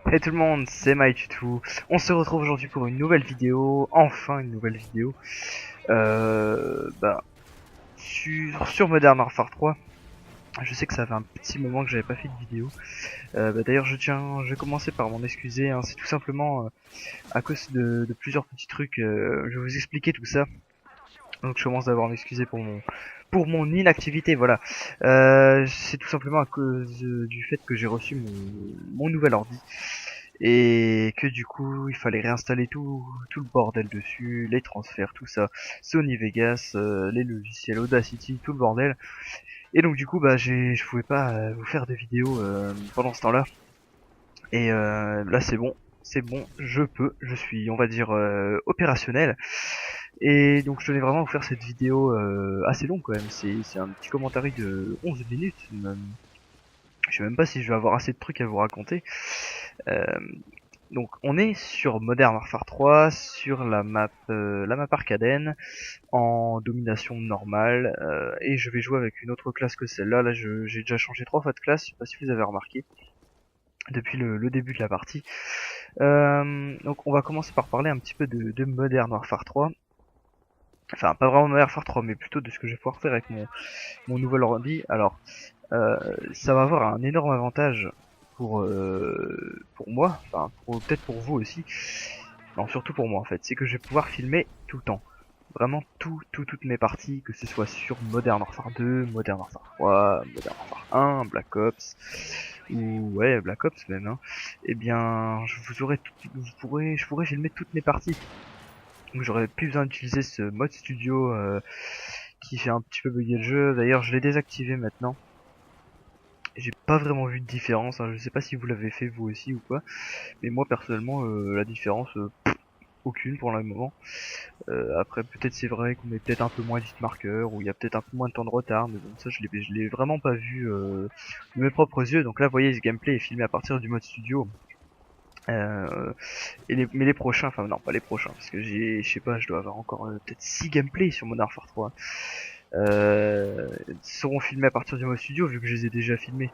Hey tout le monde, c'est MyTutu. On se retrouve aujourd'hui pour une nouvelle vidéo, enfin une nouvelle vidéo, bah, sur Modern Warfare 3. Je sais que ça fait un petit moment que j'avais pas fait de vidéo. D'ailleurs, je vais commencer par m'en excuser. Hein. C'est tout simplement à cause de plusieurs petits trucs. Je vais vous expliquer tout ça. Donc je commence d'abord à m'excuser pour mon inactivité. Voilà. C'est tout simplement à cause du fait que j'ai reçu mon nouvel ordi. Et que du coup il fallait réinstaller tout le bordel dessus, les transferts, tout ça, Sony Vegas, les logiciels Audacity, tout le bordel. Et donc du coup je pouvais pas vous faire de vidéos pendant ce temps-là. Et là c'est bon, je suis on va dire opérationnel. Et donc je tenais vraiment à vous faire cette vidéo assez longue quand même. C'est un petit commentaire de 11 minutes. Je sais même pas si je vais avoir assez de trucs à vous raconter. Euh, Donc on est sur Modern Warfare 3, sur la map Arcaden, en domination normale, et je vais jouer avec une autre classe que celle-là. Là, j'ai déjà changé 3 fois de classe, je sais pas si vous avez remarqué, depuis le début de la partie. Donc on va commencer par parler un petit peu de Modern Warfare 3. Enfin, pas vraiment Modern Warfare 3, mais plutôt de ce que je vais pouvoir faire avec mon nouvel ordi. Alors, ça va avoir un énorme avantage pour moi, enfin peut-être pour vous aussi, non surtout pour moi en fait, c'est que je vais pouvoir filmer tout le temps. Vraiment toutes mes parties, que ce soit sur Modern Warfare 2, Modern Warfare 3, Modern Warfare 1, Black Ops, ou ouais Black Ops même, hein. Eh bien je pourrais filmer toutes mes parties. Donc j'aurais plus besoin d'utiliser ce mode studio qui fait un petit peu bugger le jeu. D'ailleurs je l'ai désactivé maintenant. J'ai pas vraiment vu de différence, hein. Je sais pas si vous l'avez fait vous aussi ou quoi, mais moi personnellement la différence aucune pour le moment. Après peut-être c'est vrai qu'on met peut-être un peu moins d'hit marqueurs ou il y a peut-être un peu moins de temps de retard, mais bon ça je l'ai vraiment pas vu de mes propres yeux. Donc là vous voyez ce gameplay est filmé à partir du mode studio. Mais les prochains, enfin non pas les prochains, parce que je sais pas, je dois avoir encore peut-être 6 gameplays sur Modern Warfare 3. Seront filmés à partir du mode studio vu que je les ai déjà filmés.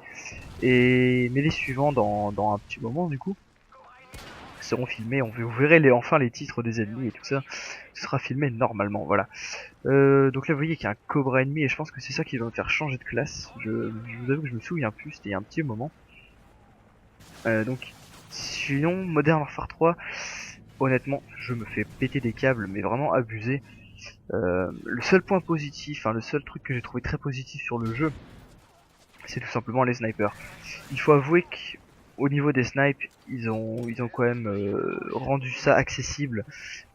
Mais les suivants dans un petit moment du coup seront filmés. Vous verrez enfin les titres des ennemis et tout ça. Ce sera filmé normalement, voilà. Donc là vous voyez qu'il y a un Cobra ennemi et je pense que c'est ça qui va me faire changer de classe. Je vous avoue que je me souviens plus, c'était il y a un petit moment. Donc sinon Modern Warfare 3, honnêtement je me fais péter des câbles mais vraiment abusé. Le seul point positif, enfin le seul truc que j'ai trouvé très positif sur le jeu, c'est tout simplement les snipers. Il faut avouer qu'au niveau des snipes, ils ont quand même rendu ça accessible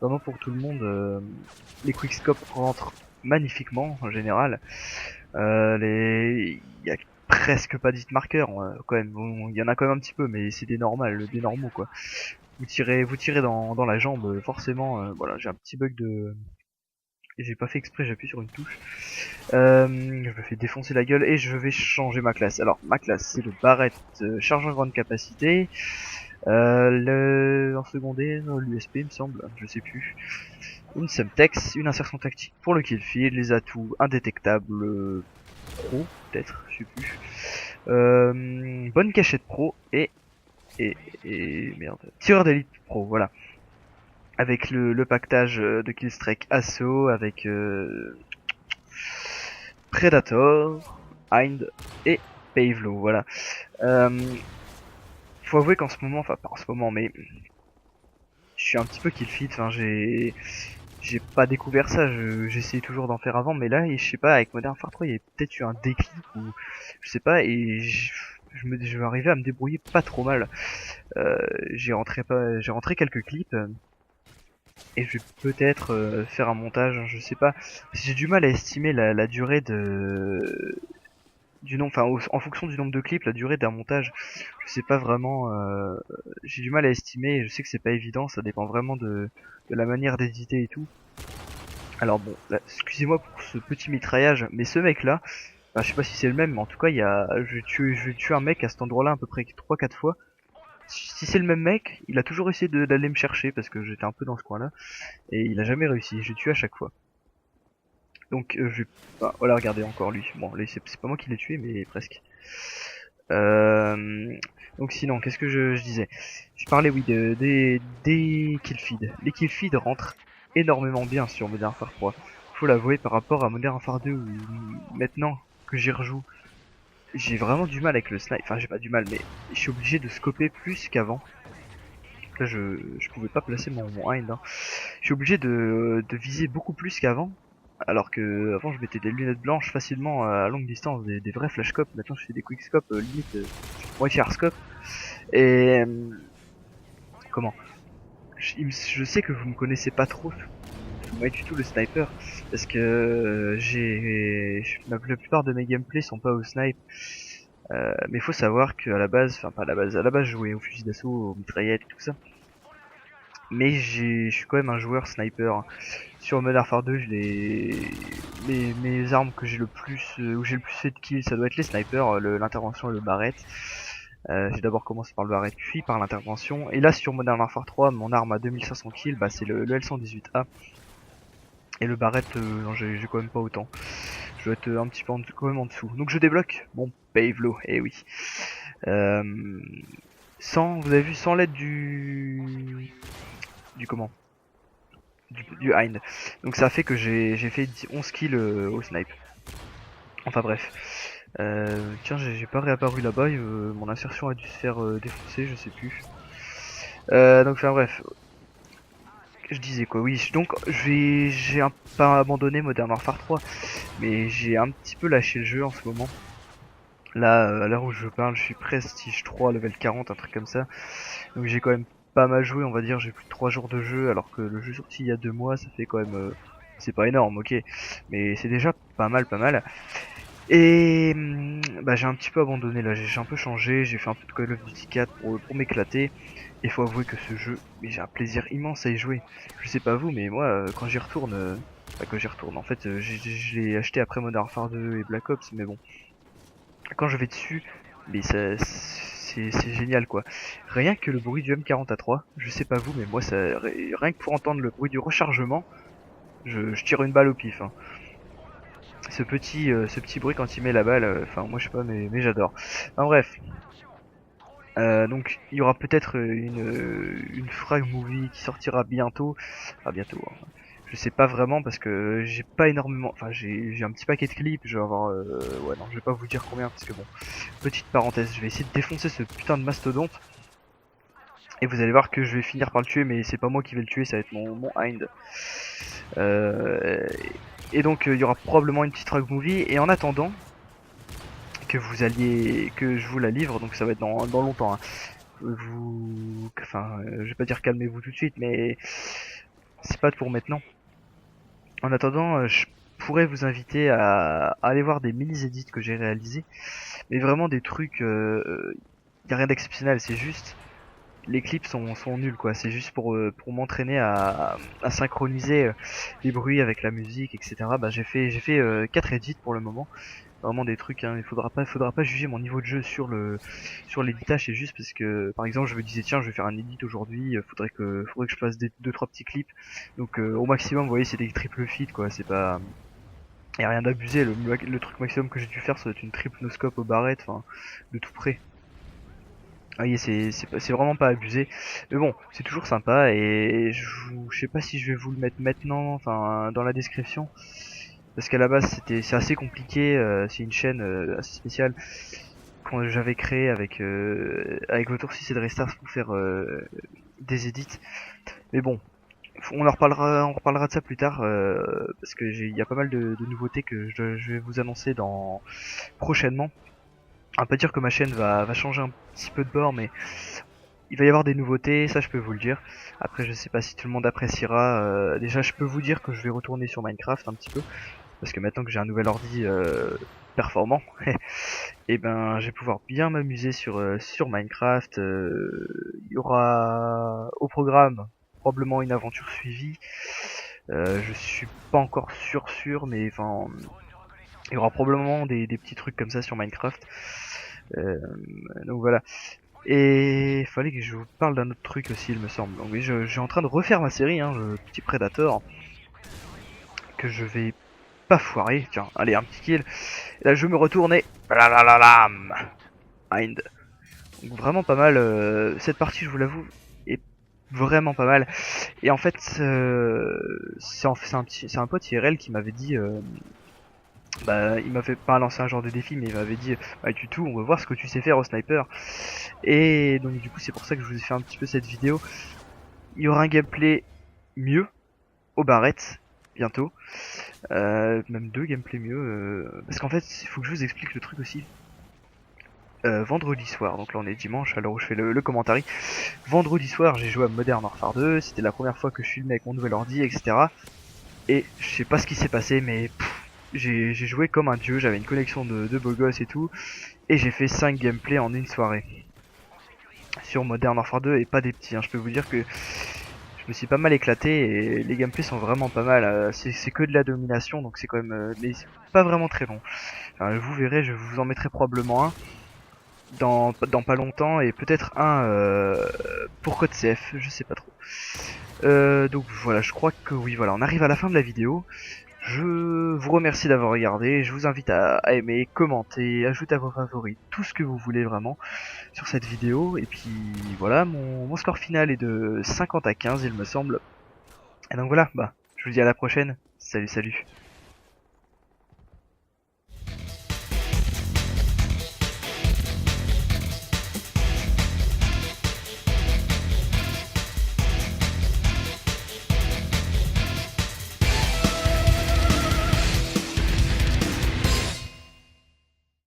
vraiment pour tout le monde. Les quickscopes rentrent magnifiquement en général. Il y a presque pas d'hit marqueur quand même. Bon, il y en a quand même un petit peu, mais c'est des normaux quoi. Vous tirez dans la jambe, forcément. Voilà, j'ai un petit bug de. J'ai pas fait exprès, j'appuie sur une touche. Je me fais défoncer la gueule et je vais changer ma classe. Alors ma classe c'est le Barrett chargeur grande capacité. En secondaire, l'USP il me semble, je sais plus. Une Semtex, une insertion tactique pour le kill feed, les atouts indétectables pro, peut-être, je sais plus. Bonne cachette pro et merde, tireur d'élite pro, voilà. Avec le pactage de Killstrike Assaut, avec Predator, Hind et Pavelo, voilà. Faut avouer qu'en ce moment, enfin pas en ce moment, mais je suis un petit peu kill feed, enfin j'ai pas découvert ça, j'essayais toujours d'en faire avant, mais là, je sais pas, avec Modern Warfare 3, il y a peut-être eu un déclic ou je sais pas, et je vais arriver à me débrouiller pas trop mal. J'ai rentré quelques clips et je vais peut-être faire un montage, je sais pas. J'ai du mal à estimer la durée du nombre, enfin en fonction du nombre de clips, la durée d'un montage. Je sais pas vraiment, j'ai du mal à estimer. Et je sais que c'est pas évident, ça dépend vraiment de la manière d'éditer et tout. Alors bon, excusez-moi pour ce petit mitraillage, mais ce mec-là, enfin, je sais pas si c'est le même, mais en tout cas, je tué un mec à cet endroit-là à peu près 3-4 fois. Si c'est le même mec, il a toujours essayé d'aller me chercher parce que j'étais un peu dans ce coin-là, et il a jamais réussi. Je tue à chaque fois. Donc voilà, regardez encore lui. Bon, c'est pas moi qui l'ai tué, mais presque. Euh, Donc sinon, qu'est-ce que je disais? Je parlais, oui, des kill feeds. Les kill feeds rentrent énormément bien sur Modern Warfare 3. Faut l'avouer, par rapport à Modern Warfare 2 où maintenant que j'y rejoue, j'ai vraiment du mal avec le snipe. Enfin, j'ai pas du mal, mais je suis obligé de scoper plus qu'avant. Là, je pouvais pas placer mon hind. Hein. Je suis obligé de viser beaucoup plus qu'avant. Alors que avant je mettais des lunettes blanches facilement à longue distance, des vrais flashcopes. Maintenant je fais des quickscopes limite moitié hardscope. Et comment je sais que vous me connaissez pas trop moi du tout le sniper parce que la plupart de mes gameplays sont pas au snipe. Mais faut savoir que à la base, enfin pas à la base je jouais au fusil d'assaut, aux mitraillettes et tout ça. Mais je suis quand même un joueur sniper. Sur Modern Warfare 2, mes armes que j'ai le plus, où j'ai le plus fait de kills, ça doit être les snipers, l'intervention et le barrette. J'ai d'abord commencé par le barrette, puis par l'intervention. Et là, sur Modern Warfare 3, mon arme à 2500 kills, bah, c'est le L118A. Et le barrette, non, j'ai quand même pas autant. Je dois être un petit peu quand même en dessous. Donc je débloque mon Pavelo, eh oui. Vous avez vu, sans l'aide du comment du Hind. Donc ça fait que j'ai fait 11 kills au snipe. Enfin bref. Tiens, j'ai pas réapparu là-bas, mon insertion a dû se faire défoncer, je sais plus. Donc enfin bref. Je disais quoi, oui, donc j'ai pas abandonné Modern Warfare 3, mais j'ai un petit peu lâché le jeu en ce moment. Là, à l'heure où je parle, je suis Prestige 3, level 40, un truc comme ça. Donc j'ai quand même pas mal joué, on va dire, j'ai plus de 3 jours de jeu, alors que le jeu sorti il y a 2 mois, ça fait quand même... c'est pas énorme, ok, mais c'est déjà pas mal, pas mal. Et bah j'ai un petit peu abandonné là, j'ai un peu changé, j'ai fait un peu de Call of Duty 4 pour m'éclater. Et faut avouer que ce jeu, mais j'ai un plaisir immense à y jouer. Je sais pas vous, mais moi quand j'y retourne, quand j'y retourne, en fait je l'ai acheté après Modern Warfare 2 et Black Ops, mais bon, quand je vais dessus, mais c'est génial quoi. Rien que le bruit du M40A3, je sais pas vous, mais moi rien que pour entendre le bruit du rechargement, je tire une balle au pif. Hein. Ce petit bruit quand il met la balle, enfin moi je sais pas, mais j'adore. Enfin bref. Donc il y aura peut-être une frag movie qui sortira bientôt. Enfin bientôt. Hein. Je sais pas vraiment parce que j'ai pas énormément. Enfin j'ai un petit paquet de clips. Je vais avoir. Ouais non, je vais pas vous dire combien parce que bon. Petite parenthèse, je vais essayer de défoncer ce putain de mastodonte. Et vous allez voir que je vais finir par le tuer, mais c'est pas moi qui vais le tuer, ça va être mon Hind. Euh, et donc il y aura probablement une petite frag movie. Et en attendant que je vous la livre, donc ça va être dans longtemps. Hein. Je vais pas dire calmez-vous tout de suite, mais c'est pas pour maintenant. En attendant, je pourrais vous inviter à aller voir des mini-edits que j'ai réalisés, mais vraiment des trucs, y a rien d'exceptionnel, c'est juste les clips sont nuls quoi, c'est juste pour m'entraîner à synchroniser les bruits avec la musique, etc. Bah j'ai fait 4 edits pour le moment. Vraiment des trucs, hein. Il faudra pas juger mon niveau de jeu sur l'éditage, c'est juste parce que, par exemple, je me disais tiens, je vais faire un edit aujourd'hui, faudrait que je fasse deux trois petits clips. Donc au maximum, vous voyez, c'est des triple feed quoi. C'est pas, y a rien d'abusé. Le truc maximum que j'ai dû faire, ça doit être une triple noscope au barrette, enfin, de tout près. Vous voyez, c'est vraiment pas abusé. Mais bon, c'est toujours sympa et je sais pas si je vais vous le mettre maintenant, enfin, dans la description. Parce qu'à la base c'est assez compliqué, c'est une chaîne assez spéciale que j'avais créée avec votre 6 et de Restart pour faire des edits. Mais bon, on reparlera de ça plus tard parce que il y a pas mal de nouveautés que je vais vous annoncer dans prochainement. On va pas dire que ma chaîne va changer un petit peu de bord, mais il va y avoir des nouveautés, ça je peux vous le dire. Après je sais pas si tout le monde appréciera. Déjà je peux vous dire que je vais retourner sur Minecraft un petit peu. Parce que maintenant que j'ai un nouvel ordi performant, et ben je vais pouvoir bien m'amuser sur Minecraft. Il y aura au programme probablement une aventure suivie. Je suis pas encore sûr, mais enfin il y aura probablement des petits trucs comme ça sur Minecraft. Euh, donc voilà. Et il fallait que je vous parle d'un autre truc aussi, il me semble. Donc oui, je suis en train de refaire ma série, hein, le petit Predator, que je vais pas foirer. Tiens, allez, un petit kill. Et là, je me retourne et... Blablablam. Hind. Donc vraiment pas mal. Cette partie, je vous l'avoue, est vraiment pas mal. Et en fait, c'est un pote IRL qui m'avait dit, bah, il m'avait pas lancé un genre de défi, mais il m'avait dit, bah du tout, on va voir ce que tu sais faire au sniper. Et donc du coup, c'est pour ça que je vous ai fait un petit peu cette vidéo. Il y aura un gameplay mieux au barrette bientôt. Même deux gameplays mieux. Parce qu'en fait, il faut que je vous explique le truc aussi. Vendredi soir, donc là on est dimanche à l'heure où je fais le commentary. Vendredi soir, j'ai joué à Modern Warfare 2. C'était la première fois que je filmais avec mon nouvel ordi, etc. Et je sais pas ce qui s'est passé, mais j'ai joué comme un dieu. J'avais une collection de beaux gosses et tout. Et j'ai fait 5 gameplays en une soirée. Sur Modern Warfare 2 et pas des petits. Hein. Je peux vous dire que je me suis pas mal éclaté et les gameplays sont vraiment pas mal. C'est que de la domination, donc c'est quand même mais c'est pas vraiment très long. Enfin, vous verrez, je vous en mettrai probablement un dans pas longtemps et peut-être un pour code CF, je sais pas trop. Donc voilà, je crois que oui, voilà, on arrive à la fin de la vidéo. Je vous remercie d'avoir regardé, je vous invite à aimer, commenter, ajouter à vos favoris, tout ce que vous voulez vraiment sur cette vidéo. Et puis voilà, mon score final est de 50 à 15 il me semble. Et donc voilà, bah, je vous dis à la prochaine. Salut, salut.